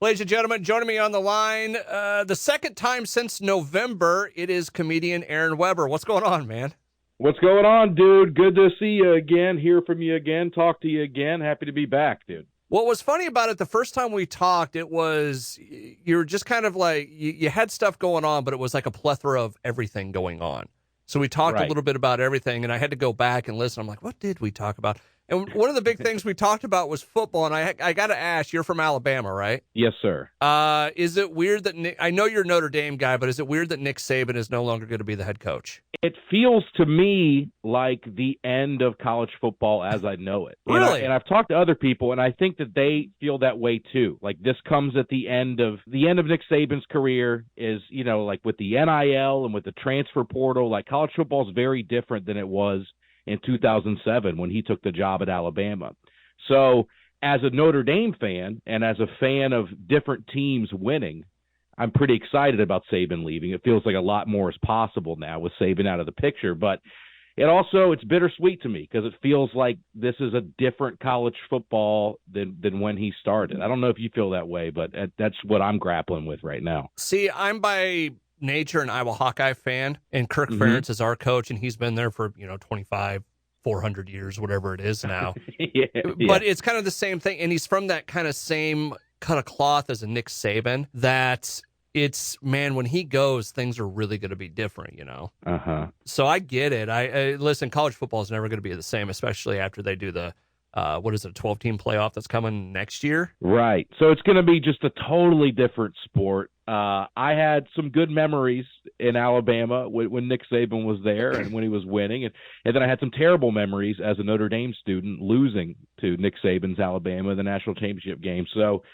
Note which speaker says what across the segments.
Speaker 1: Ladies and gentlemen, joining me on the line, the second time since November, it is comedian Aaron Weber. What's going on, man?
Speaker 2: What's going on, dude? Good to see you again, hear from you again, talk to you again. Happy to be back, dude.
Speaker 1: What was funny about it, the first time we talked, it was, you were just kind of like, you had stuff going on, but it was like a plethora of everything going on. So we talked a little bit about everything, and I had to go back and listen. I'm like, what did we talk about? And one of the big things we talked about was football, and I got to ask, you're from Alabama, right?
Speaker 2: Yes, sir.
Speaker 1: Is it weird that I know you're a Notre Dame guy, but is it weird that Nick Saban is no longer going to be the head coach?
Speaker 2: It feels to me like the end of college football as I know it.
Speaker 1: Really?
Speaker 2: And I've talked to other people, and I think that they feel that way too. Like this comes at the end of Nick Saban's career is, like with the NIL and with the transfer portal, like college football is very different than it was in 2007 when he took the job at Alabama. So as a Notre Dame fan and as a fan of different teams winning, I'm pretty excited about Saban leaving. It feels like a lot more is possible now with Saban out of the picture, but it's bittersweet to me because it feels like this is a different college football than when he started. I don't know if you feel that way, but that's what I'm grappling with right now.
Speaker 1: See, I'm by nature an Iowa Hawkeye fan, and Kirk Ferentz is our coach, and he's been there for 400 years, whatever it is now. But it's kind of the same thing, and he's from that kind of same cut of cloth as a Nick Saban. That it's, man, when he goes, things are really going to be different, So I get it. I listen. College football is never going to be the same, especially after they do the 12-team playoff that's coming next year.
Speaker 2: Right. So it's going to be just a totally different sport. I had some good memories in Alabama when Nick Saban was there and when he was winning. And then I had some terrible memories as a Notre Dame student losing to Nick Saban's Alabama in the national championship game. So,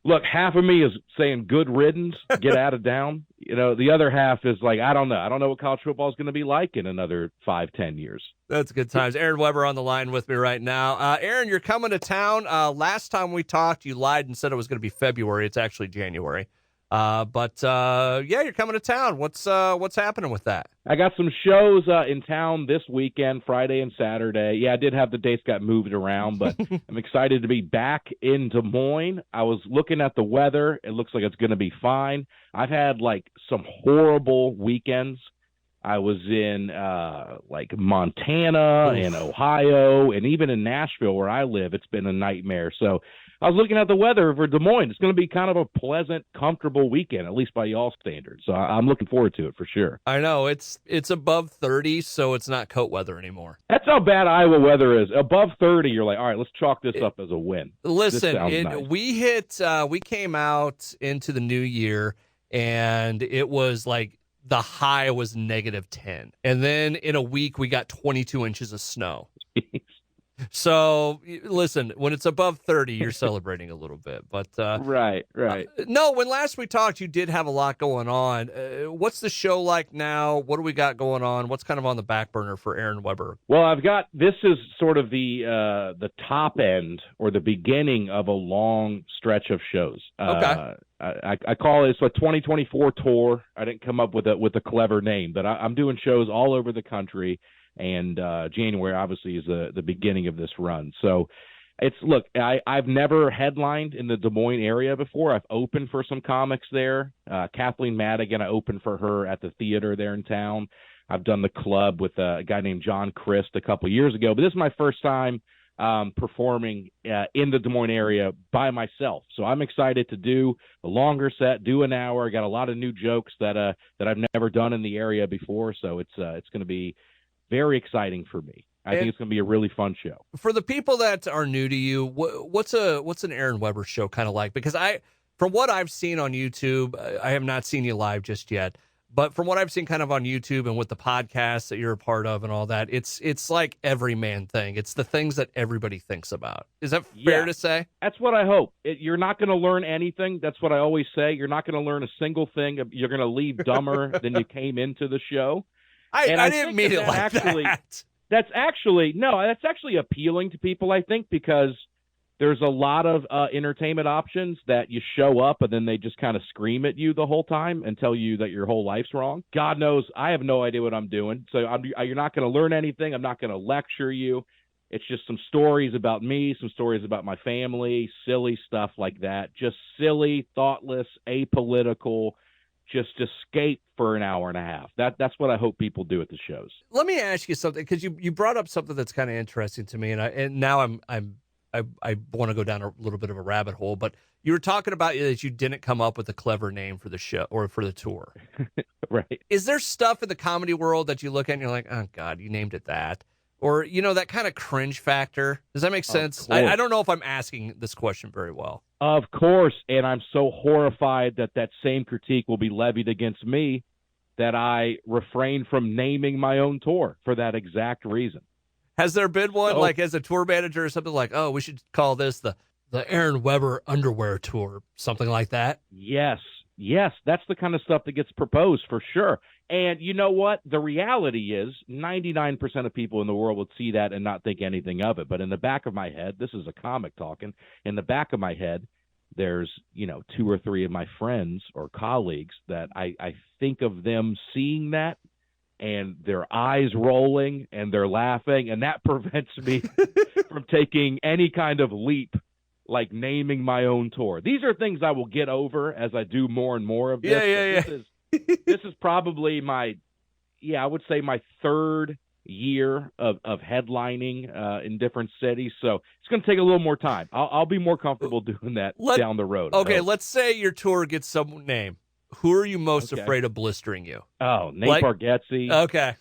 Speaker 2: look, half of me is saying good riddance, get out of town. The other half is like, I don't know. I don't know what college football is going to be like in another 5-10 years.
Speaker 1: That's good times. Aaron Weber on the line with me right now. Aaron, you're coming to town. Last time we talked, you lied and said it was going to be February. It's actually January. But you're coming to town. What's happening with that?
Speaker 2: I got some shows in town this weekend, Friday and Saturday. Yeah, I did have the dates got moved around, but I'm excited to be back in Des Moines. I was looking at the weather. It looks like it's going to be fine. I've had some horrible weekends. I was in Montana and Ohio, and even in Nashville where I live, it's been a nightmare. So I was looking at the weather for Des Moines. It's going to be kind of a pleasant, comfortable weekend, at least by y'all standards. So I'm looking forward to it for sure.
Speaker 1: I know it's above 30, so it's not coat weather anymore.
Speaker 2: That's how bad Iowa weather is. Above 30, you're like, all right, let's chalk this up as a win.
Speaker 1: Listen,
Speaker 2: nice.
Speaker 1: we came out into the new year, and it was like the high was -10. And then in a week, we got 22 inches of snow. So, listen, when it's above 30, you're celebrating a little bit. But
Speaker 2: Right.
Speaker 1: No, when last we talked, you did have a lot going on. What's the show like now? What do we got going on? What's kind of on the back burner for Aaron Weber?
Speaker 2: Well, this is sort of the top end or the beginning of a long stretch of shows.
Speaker 1: Okay.
Speaker 2: I call it a 2024 tour. I didn't come up with a clever name, but I'm doing shows all over the country. And January obviously is the beginning of this run. So I've never headlined in the Des Moines area before. I've opened for some comics there. Kathleen Madigan, I opened for her at the theater there in town. I've done the club with a guy named John Christ a couple of years ago, but this is my first time performing in the Des Moines area by myself. So I'm excited to do a longer set, do an hour. I got a lot of new jokes that I've never done in the area before. So it's going to be very exciting for me. I think it's going to be a really fun show.
Speaker 1: For the people that are new to you, what's an Aaron Weber show kind of like? Because from what I've seen on YouTube, I have not seen you live just yet, but from what I've seen kind of on YouTube and with the podcasts that you're a part of and all that, it's like every man thing. It's the things that everybody thinks about. Is that fair to say?
Speaker 2: That's what I hope. You're not going to learn anything. That's what I always say. You're not going to learn a single thing. You're going to leave dumber than you came into the show.
Speaker 1: I didn't mean it like that.
Speaker 2: That's actually appealing to people, I think, because there's a lot of entertainment options that you show up and then they just kind of scream at you the whole time and tell you that your whole life's wrong. God knows I have no idea what I'm doing. So you're not going to learn anything. I'm not going to lecture you. It's just some stories about me, some stories about my family, silly stuff like that. Just silly, thoughtless, apolitical, just escape for an hour and a half. That's what I hope people do at the shows.
Speaker 1: Let me ask you something, because you brought up something that's kind of interesting to me, and now I want to go down a little bit of a rabbit hole. But you were talking about that you didn't come up with a clever name for the show or for the tour.
Speaker 2: Right.
Speaker 1: Is there stuff in the comedy world that you look at and you're like, oh God, you named it that? Or, that kind of cringe factor. Does that make sense? I don't know if I'm asking this question very well.
Speaker 2: Of course. And I'm so horrified that same critique will be levied against me that I refrain from naming my own tour for that exact reason.
Speaker 1: Has there been one, like as a tour manager or something like, oh, we should call this the Aaron Weber Underwear Tour, something like that?
Speaker 2: Yes. That's the kind of stuff that gets proposed for sure. And you know what? The reality is 99% of people in the world would see that and not think anything of it. But in the back of my head, this is a comic talking, in the back of my head, there's, 2 or 3 of my friends or colleagues that I think of them seeing that and their eyes rolling and they're laughing. And that prevents me from taking any kind of leap like naming my own tour. These are things I will get over as I do more and more of this.
Speaker 1: Yeah.
Speaker 2: This is probably my 3rd year of headlining in different cities. So it's going to take a little more time. I'll be more comfortable doing that down the road.
Speaker 1: Okay, let's say your tour gets some name. Who are you most afraid of blistering you?
Speaker 2: Oh, Nate Bargatze.
Speaker 1: Okay.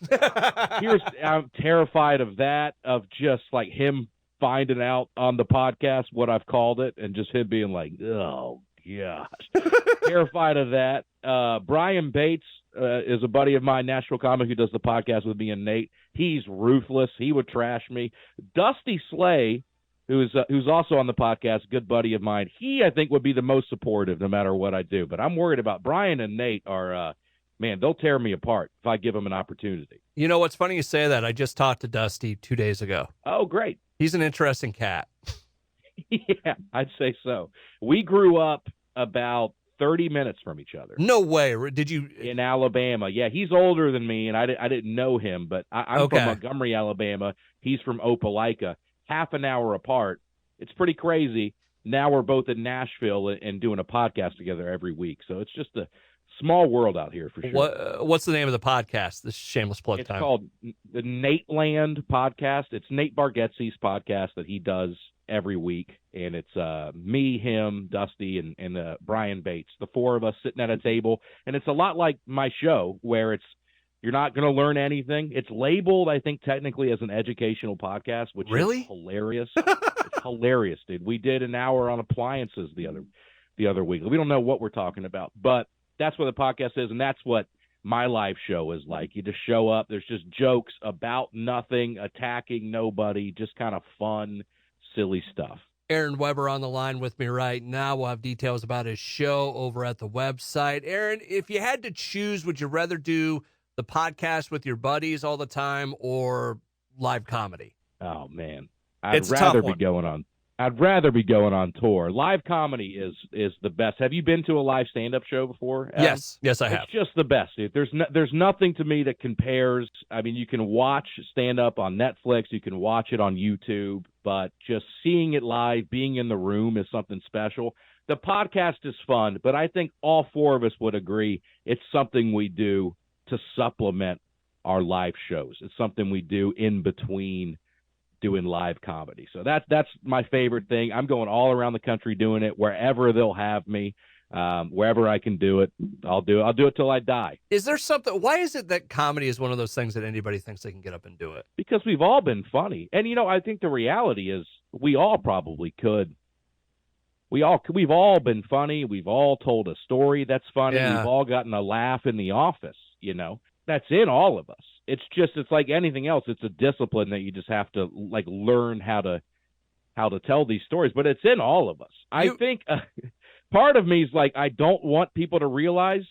Speaker 2: I'm terrified of that, of just like him finding out on the podcast what I've called it and just him being like, oh, gosh. Terrified of that. Brian Bates is a buddy of mine, Nashville comic, who does the podcast with me and Nate. He's ruthless. He would trash me. Dusty Slay, who's also on the podcast, good buddy of mine, he, I think, would be the most supportive no matter what I do. But I'm worried about Brian and Nate are man, they'll tear me apart if I give them an opportunity.
Speaker 1: You know, what's funny you say that. I just talked to Dusty 2 days ago.
Speaker 2: Oh, great.
Speaker 1: He's an interesting cat.
Speaker 2: Yeah, I'd say so. We grew up about 30 minutes from each other.
Speaker 1: No way. Did you?
Speaker 2: In Alabama. Yeah, he's older than me, and I didn't know him, but I'm from Montgomery, Alabama. He's from Opelika. Half an hour apart. It's pretty crazy. Now we're both in Nashville and doing a podcast together every week. So it's just a small world out here for sure.
Speaker 1: What's the name of the podcast? This shameless plug time.
Speaker 2: It's called the Nate Land Podcast. It's Nate Bargatze's podcast that he does every week, and it's me, him, Dusty, and Brian Bates, the 4 of us sitting at a table. And it's a lot like my show, where you're not going to learn anything. It's labeled, I think, technically as an educational podcast, which is hilarious. It's hilarious, dude. We did an hour on appliances the other week. We don't know what we're talking about, but that's what the podcast is, and that's what my live show is like. You just show up. There's just jokes about nothing, attacking nobody, just kind of fun, silly stuff.
Speaker 1: Aaron Weber on the line with me right now. We'll have details about his show over at the website. Aaron, if you had to choose, would you rather do the podcast with your buddies all the time or live comedy?
Speaker 2: Oh, man. I'd rather be going on tour. Live comedy is the best. Have you been to a live stand-up show before, Adam?
Speaker 1: Yes, I have.
Speaker 2: It's just the best, dude. There's nothing to me that compares. I mean, you can watch stand-up on Netflix, you can watch it on YouTube, but just seeing it live, being in the room is something special. The podcast is fun, but I think all 4 of us would agree it's something we do to supplement our live shows. It's something we do in between doing live comedy. So that's my favorite thing. I'm going all around the country doing it, wherever they'll have me, wherever I can do it. I'll do it till I die.
Speaker 1: Is there something? Why is it that comedy is one of those things that anybody thinks they can get up and do it?
Speaker 2: Because we've all been funny, and I think the reality is we all probably could. We've all been funny. We've all told a story that's funny. Yeah. We've all gotten a laugh in the office. That's in all of us. It's like anything else. It's a discipline that you just have to learn how to tell these stories, but it's in all of us. I think part of me is like, I don't want people to realize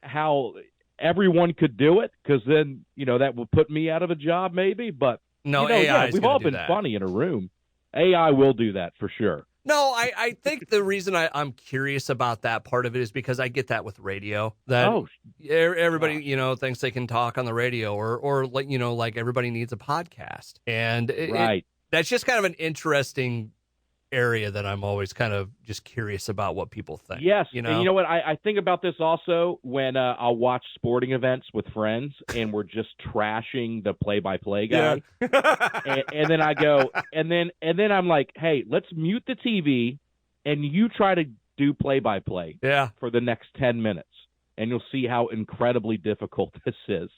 Speaker 2: how everyone could do it, because then, that will put me out of a job maybe, but
Speaker 1: no,
Speaker 2: we've all been funny in a room. AI will do that for sure.
Speaker 1: No, I think the reason I'm curious about that part of it is because I get that with radio. That everybody, thinks they can talk on the radio, or like, like everybody needs a podcast. And that's just kind of an interesting area that I'm always kind of just curious about what people think.
Speaker 2: Yes. And you know what? I think about this also when I'll watch sporting events with friends and we're just trashing the play-by-play guy. Yeah. and then I go, and then I'm like, hey, let's mute the TV and you try to do play-by-play for the next 10 minutes. And you'll see how incredibly difficult this is,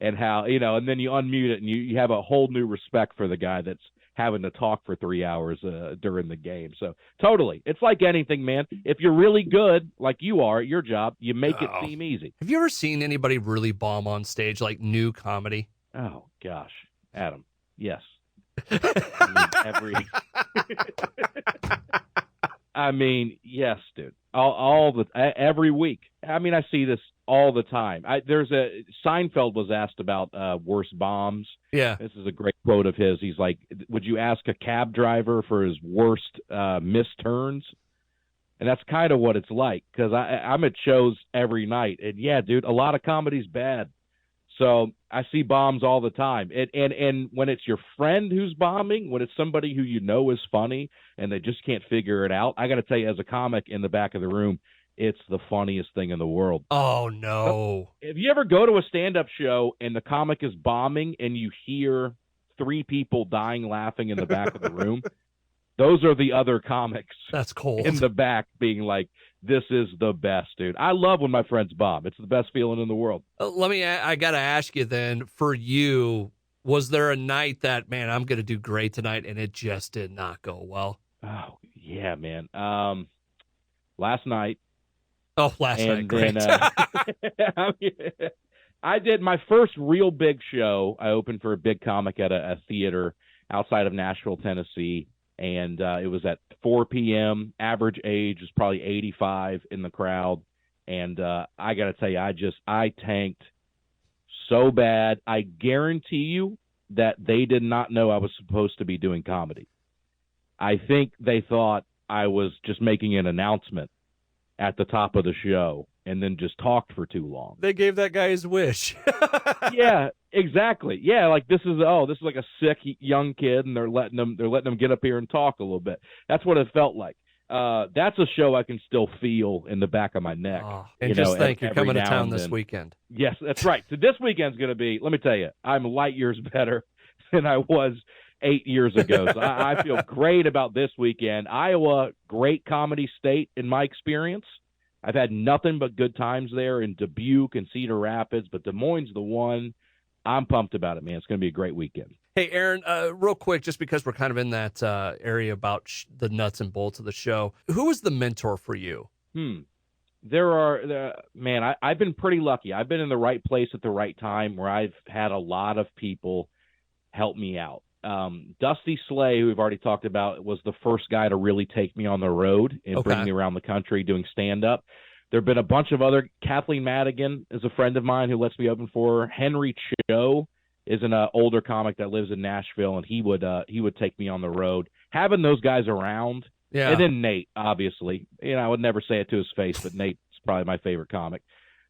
Speaker 2: and how, and then you unmute it and you have a whole new respect for the guy that's having to talk for 3 hours during the game. So totally. It's like anything, man. If you're really good, like you are at your job, you make it seem easy.
Speaker 1: Have you ever seen anybody really bomb on stage, like new comedy?
Speaker 2: Oh, gosh. Adam, yes. I mean, yes, dude. Every week. I mean, I see this all the time. Seinfeld was asked about worst bombs.
Speaker 1: Yeah.
Speaker 2: This is a great quote of his. He's like, would you ask a cab driver for his worst missed turns? And that's kind of what it's like, because I'm at shows every night. And yeah, dude, a lot of comedy's bad. So I see bombs all the time. And when it's your friend who's bombing, when it's somebody who is funny and they just can't figure it out, I got to tell you, as a comic in the back of the room, it's the funniest thing in the world.
Speaker 1: Oh, no.
Speaker 2: If you ever go to a stand-up show and the comic is bombing and you hear 3 people dying laughing in the back of the room, those are the other comics.
Speaker 1: That's cold.
Speaker 2: In the back being like, this is the best, dude. I love when my friends bomb. It's the best feeling in the world.
Speaker 1: I got to ask you then, for you, was there a night that, man, I'm going to do great tonight, and it just did not go well?
Speaker 2: Oh, yeah, man. Last night.
Speaker 1: Oh, last night. Great.
Speaker 2: I did my first real big show. I opened for a big comic at a theater outside of Nashville, Tennessee. And it was at 4 p.m. Average age was probably 85 in the crowd. And I got to tell you, I tanked so bad. I guarantee you that they did not know I was supposed to be doing comedy. I think they thought I was just making an announcement at the top of the show and then just talked for too long.
Speaker 1: They gave that guy his wish.
Speaker 2: Yeah, exactly. Yeah, like this is like a sick young kid, and they're letting them get up here and talk a little bit. That's what it felt like. That's a show I can still feel in the back of my neck.
Speaker 1: Oh, and just think you're coming to town this weekend.
Speaker 2: Yes, that's right. So this weekend's going to be, let me tell you, I'm light years better than I was 8 years ago. So I feel great about this weekend. Iowa, great comedy state in my experience. I've had nothing but good times there in Dubuque and Cedar Rapids, but Des Moines the one. I'm pumped about it, man. It's going to be a great weekend.
Speaker 1: Hey, Aaron, real quick, just because we're kind of in that area about the nuts and bolts of the show, who was the mentor for you?
Speaker 2: I've been pretty lucky. I've been in the right place at the right time where I've had a lot of people help me out. Dusty Slay, who we've already talked about, was the first guy to really take me on the road and bring me around the country doing stand-up. There have been a bunch of other. Kathleen Madigan is a friend of mine who lets me open for her. Henry Cho is an older comic that lives in Nashville, and he would take me on the road. Having those guys around, and then Nate, obviously. I would never say it to his face, but Nate's probably my favorite comic.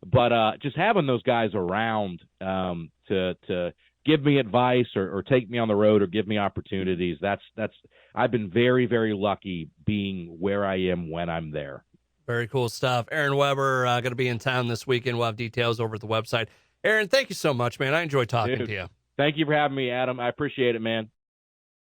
Speaker 2: But just having those guys around to give me advice or take me on the road or give me opportunities. That's I've been very, very lucky being where I am when I'm there.
Speaker 1: Very cool stuff. Aaron Weber going to be in town this weekend. We'll have details over at the website. Aaron, thank you so much, man. I enjoyed talking to you.
Speaker 2: Thank you for having me, Adam. I appreciate it, man.